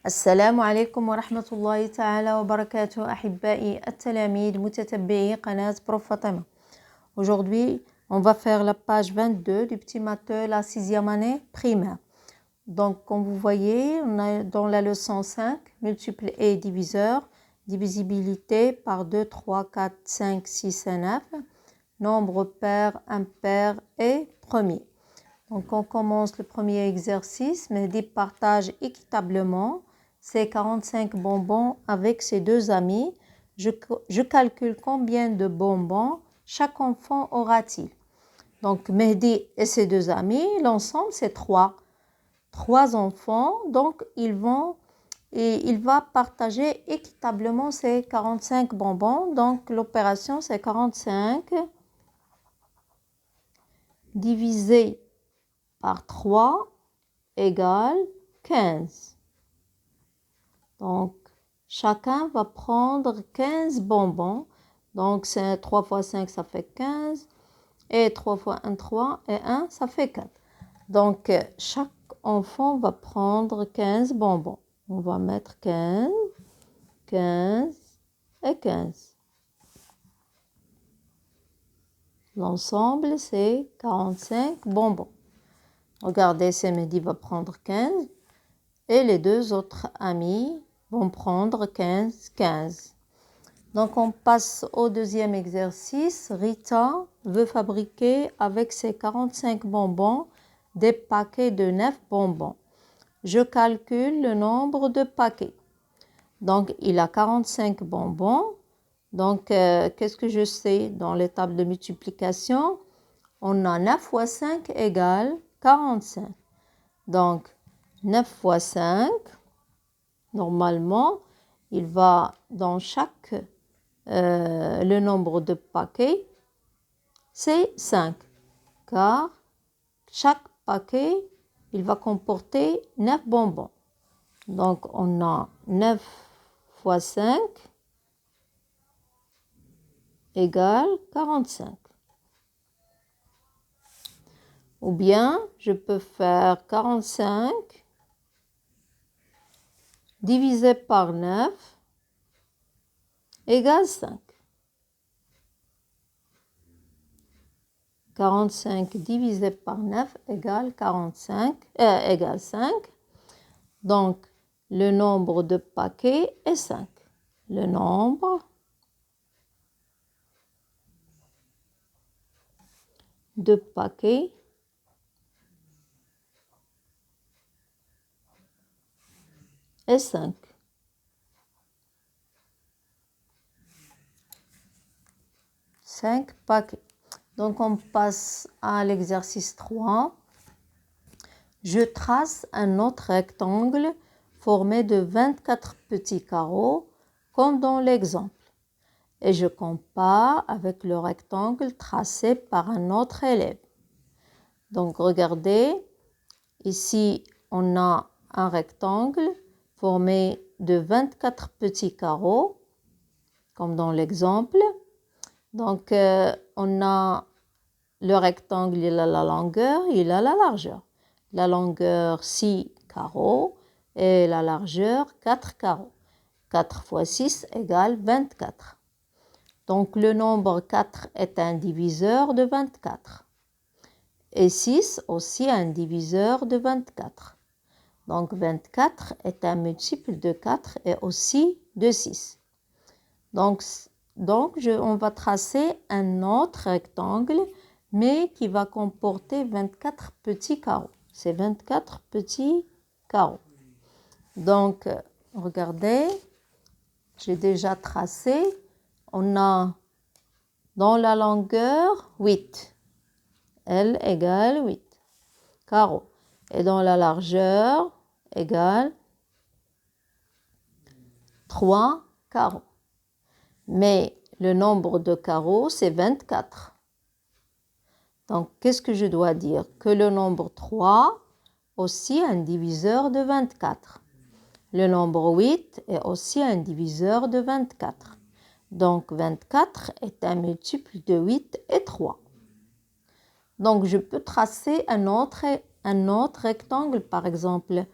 السلام عليكم ورحمة الله تعالى وبركاته أحبائي التلاميذ متتبعي قناة Prof Fatima. Aujourd'hui, on va faire la page 22 du petit matheux, la 6e année primaire. Donc, comme vous voyez, on est dans la leçon 5, multiples et diviseurs, divisibilité par 2, 3, 4, 5, 6 et 9, nombre pair, impair et premier. Donc, on commence le premier exercice, Mehdi partage équitablement ses 45 bonbons avec ses deux amis. Je calcule combien de bonbons chaque enfant aura-t-il. Donc, Mehdi et ses deux amis, l'ensemble, c'est 3. 3 enfants, donc il va partager équitablement ses 45 bonbons. Donc, l'opération, c'est 45 divisé par 3 égale 15. Donc, chacun va prendre 15 bonbons. Donc, c'est 3 fois 5, ça fait 15. Et 3 fois 1, 3. Et 1, ça fait 4. Donc, chaque enfant va prendre 15 bonbons. On va mettre 15, 15 et 15. L'ensemble, c'est 45 bonbons. Regardez, Mehdi va prendre 15 et les deux autres amis vont prendre 15, 15. Donc, on passe au deuxième exercice. Rita veut fabriquer avec ses 45 bonbons des paquets de 9 bonbons. Je calcule le nombre de paquets. Donc, il a 45 bonbons. Donc, qu'est-ce que je sais dans les tables de multiplication? On a 9 fois 5 égale 45. Donc, 9 fois 5, normalement, il va dans chaque, le nombre de paquets, c'est 5. Car chaque paquet, il va comporter 9 bonbons. Donc, on a 9 fois 5 égale 45. Ou bien, je peux faire 45 divisé par 9 égale 5. 45 divisé par 9 égale 5. Donc, le nombre de paquets est 5. Le nombre de paquets est 5. Paquets. Donc, on passe à l'exercice 3. Je trace un autre rectangle formé de 24 petits carreaux, comme dans l'exemple. Et je compare avec le rectangle tracé par un autre élève. Donc, regardez, ici, on a un rectangle formé de 24 petits carreaux, comme dans l'exemple. Donc, on a le rectangle, il a la longueur, il a la largeur. La longueur 6 carreaux et la largeur 4 carreaux. 4 fois 6 égale 24. Donc, le nombre 4 est un diviseur de 24. Et 6 aussi un diviseur de 24. Donc, 24 est un multiple de 4 et aussi de 6. Donc on va tracer un autre rectangle, mais qui va comporter 24 petits carreaux. C'est 24 petits carreaux. Donc, regardez, j'ai déjà tracé. On a dans la longueur 8. L égale 8 carreaux. Et dans la largeur égale 3 carreaux. Mais le nombre de carreaux, c'est 24. Donc, qu'est-ce que je dois dire? Que le nombre 3 aussi un diviseur de 24. Le nombre 8 est aussi un diviseur de 24. Donc, 24 est un multiple de 8 et 3. Donc, je peux tracer un autre rectangle, par exemple.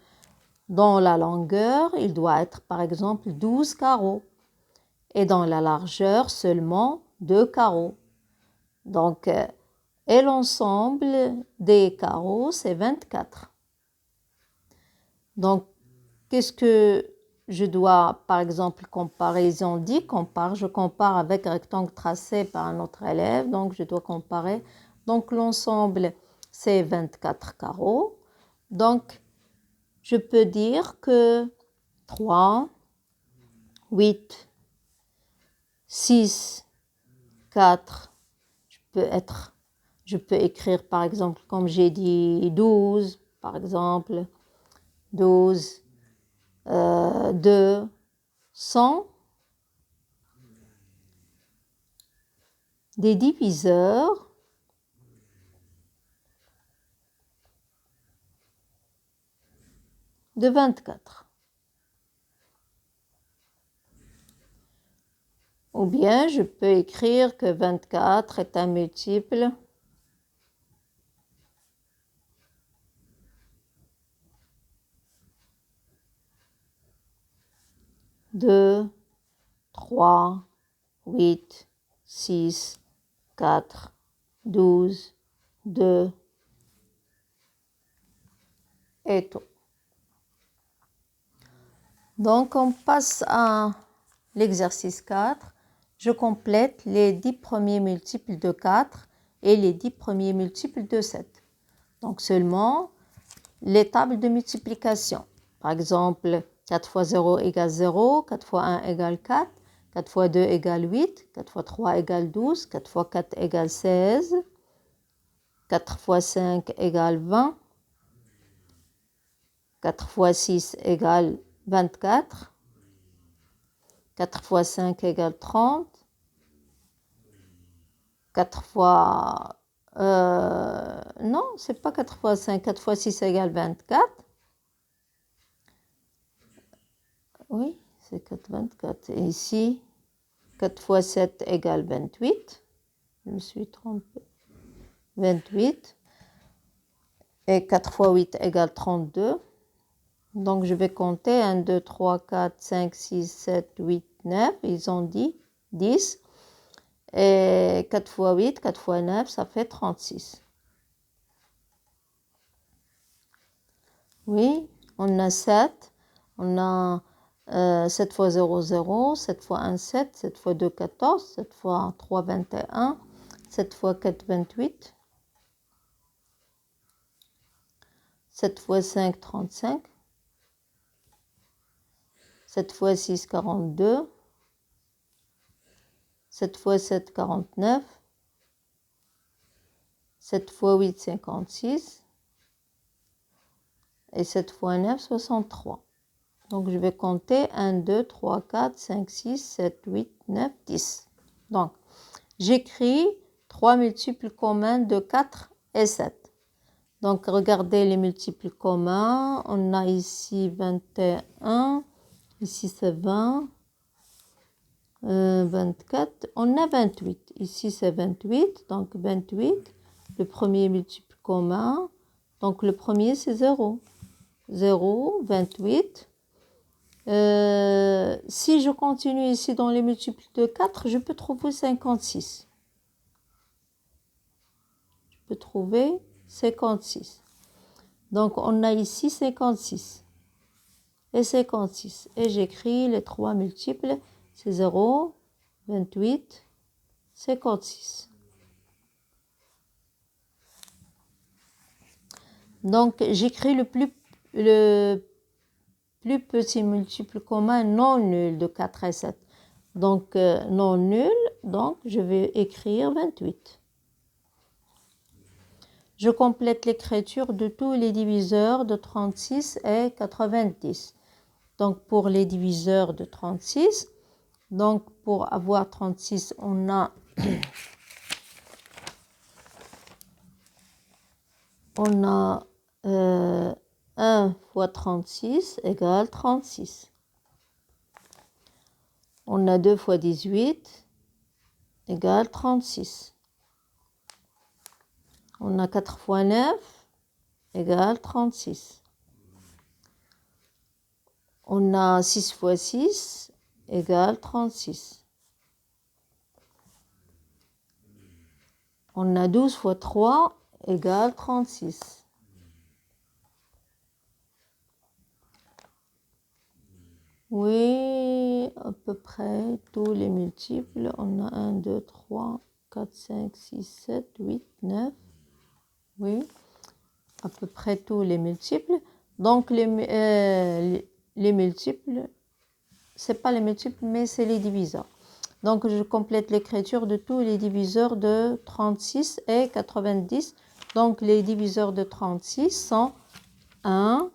Dans la longueur, il doit être par exemple 12 carreaux. Et dans la largeur, seulement 2 carreaux. Donc, et l'ensemble des carreaux, c'est 24. Donc, qu'est-ce que je dois, par exemple, comparer? Ils ont dit compare. Je compare avec un rectangle tracé par un autre élève. Donc, je dois comparer. Donc, l'ensemble, c'est 24 carreaux. Donc, je peux dire que 3, 8, 6, 4, je peux écrire par exemple, comme j'ai dit, 12, par exemple, 12, 2, 100, des diviseurs de 24. Ou bien je peux écrire que 24 est un multiple de 3, 8, 6, 4, 12, 2 et tout. Donc, on passe à l'exercice 4. Je complète les 10 premiers multiples de 4 et les 10 premiers multiples de 7. Donc, seulement les tables de multiplication. Par exemple, 4 fois 0 égale 0, 4 fois 1 égale 4, 4 fois 2 égale 8, 4 fois 3 égale 12, 4 fois 4 égale 16, 4 fois 5 égale 20, 4 fois 6 égale 24, 4 fois 5 égale 30, 4 fois... non, c'est pas 4 fois 5, 4 fois 6 égale 24. Oui, c'est 4, 24. Et ici, 4 fois 7 égale 28. Je me suis trompée. 28. Et 4 fois 8 égale 32. Donc, je vais compter 1, 2, 3, 4, 5, 6, 7, 8, 9. Ils ont dit 10. Et 4 fois 8, 4 fois 9, ça fait 36. Oui, on a 7. On a 7 fois 0, 0. 7 fois 1, 7. 7 fois 2, 14. 7 fois 3, 21. 7 fois 4, 28. 7 fois 5, 35. 7 fois 6, 42. 7 fois 7, 49. 7 fois 8, 56. Et 7 fois 9, 63. Donc, je vais compter 1, 2, 3, 4, 5, 6, 7, 8, 9, 10. Donc, j'écris 3 multiples communs de 4 et 7. Donc, regardez les multiples communs. On a ici 21. Ici, c'est 20. 24. On a 28. Ici, c'est 28. Donc, 28. Le premier multiple commun. Donc, le premier, c'est 0. 0, 28. Si je continue ici dans les multiples de 4, je peux trouver 56. Je peux trouver 56. Donc, on a ici 56 et 56. Et j'écris les 3 multiples. C'est 0, 28, 56. Donc, j'écris le plus petit multiple commun non nul de 4 et 7. Donc, non nul, donc je vais écrire 28. Je complète l'écriture de tous les diviseurs de 36 et 90. Donc, pour les diviseurs de 36, donc pour avoir 36, on a... on a 1 fois 36 égale 36. On a 2 fois 18 égale 36. On a 4 fois 9 égale 36. On a 6 fois 6 égale 36. On a 12 fois 3 égale 36. Oui, à peu près tous les multiples. On a 1, 2, 3, 4, 5, 6, 7, 8, 9. Oui, à peu près tous les multiples. Donc, les multiples, c'est pas les multiples, mais c'est les diviseurs. Donc, je complète l'écriture de tous les diviseurs de 36 et 90. Donc, les diviseurs de 36 sont 1,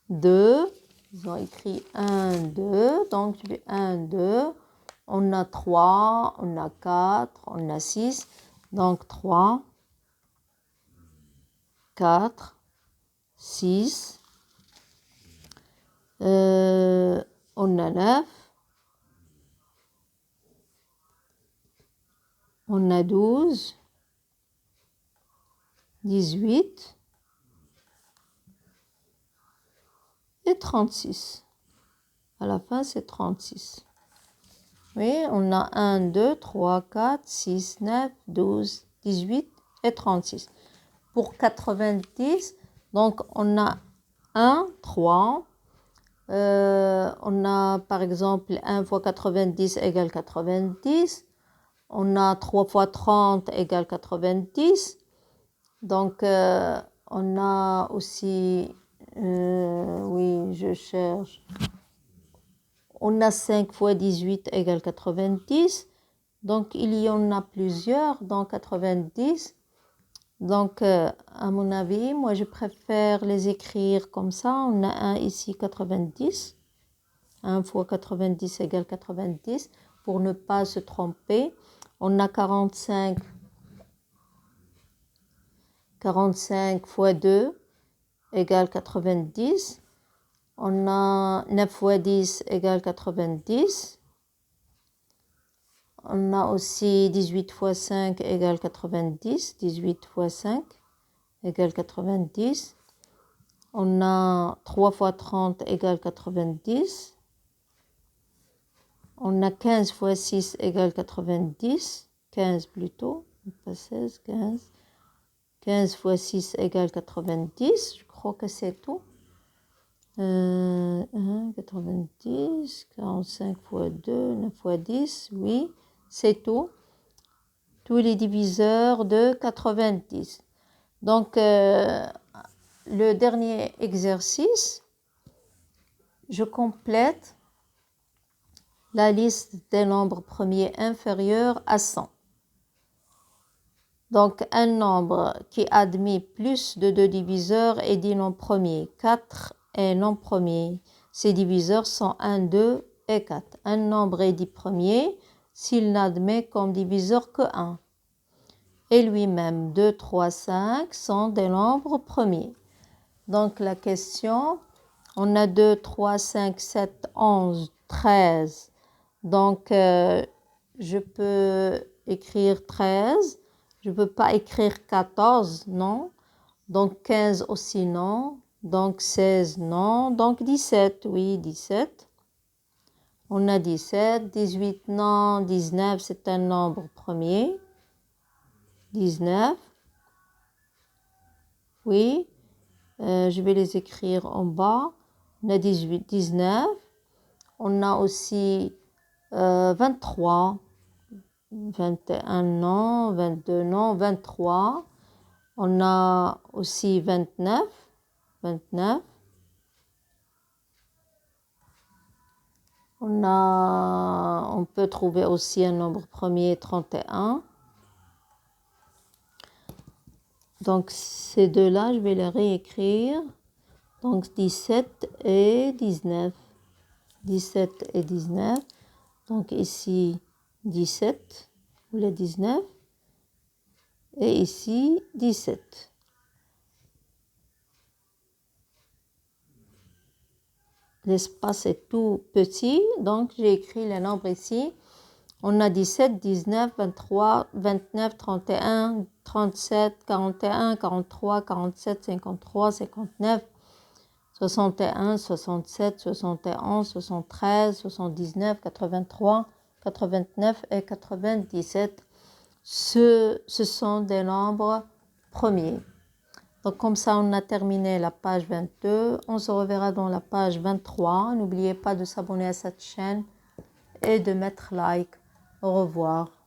2, ils ont écrit 1, 2, donc je vais 1, 2, on a 3, on a 4, on a 6, donc 3, 4, 6, on a 9, on a 12, 18 et 36. À la fin, c'est 36. Oui, on a 1, 2, 3, 4, 6, 9, 12, 18 et 36. Pour 90, donc on a 1, 3. On a par exemple 1 fois 90 égale 90. On a 3 fois 30 égale 90. Donc on a aussi, oui, je cherche. On a 5 fois 18 égale 90. Donc, il y en a plusieurs dans 90. Donc, à mon avis, moi, je préfère les écrire comme ça. On a un ici 90. 1 fois 90 égale 90. Pour ne pas se tromper. On a 45. 45 fois 2 égale 90. On a 9 fois 10 égale 90. On a aussi 18 fois 5 égale 90. 18 fois 5 égale 90. On a 3 fois 30 égale 90. On a 15 fois 6 égale 90. 15 plutôt, pas 16, 15. 15 fois 6 égale 90. Je crois que c'est tout. 90. 45 fois 2, 9 fois 10. Oui, c'est tout. Tous les diviseurs de 90. Donc, le dernier exercice, je complète la liste des nombres premiers inférieurs à 100. Donc, un nombre qui admet plus de 2 diviseurs est dit non premier. 4 est non premier. Ces diviseurs sont 1, 2 et 4. Un nombre est dit premier s'il n'admet comme diviseur que 1. Et lui-même, 2, 3, 5 sont des nombres premiers. Donc, la question, on a 2, 3, 5, 7, 11, 13. Donc, je peux écrire 13. Je ne peux pas écrire 14, non. Donc, 15 aussi, non. Donc, 16, non. Donc, 17, oui, 17. On a 17. 18, non. 19, c'est un nombre premier. 19. Oui. Je vais les écrire en bas. On a 18, 19. On a aussi 23. 21 non, 22 non, 23. On a aussi 29. 29. On peut trouver aussi un nombre premier, 31. Donc, ces deux-là, je vais les réécrire. Donc, 17 et 19. 17 et 19. Donc, ici, 17 ou le 19. Et ici, 17. L'espace est tout petit, donc j'ai écrit les nombres ici. On a 17, 19, 23, 29, 31, 37, 41, 43, 47, 53, 59, 61, 67, 71, 73, 79, 83, 89 et 97. Ce sont des nombres premiers. Donc comme ça, on a terminé la page 22. On se reverra dans la page 23. N'oubliez pas de s'abonner à cette chaîne et de mettre like. Au revoir.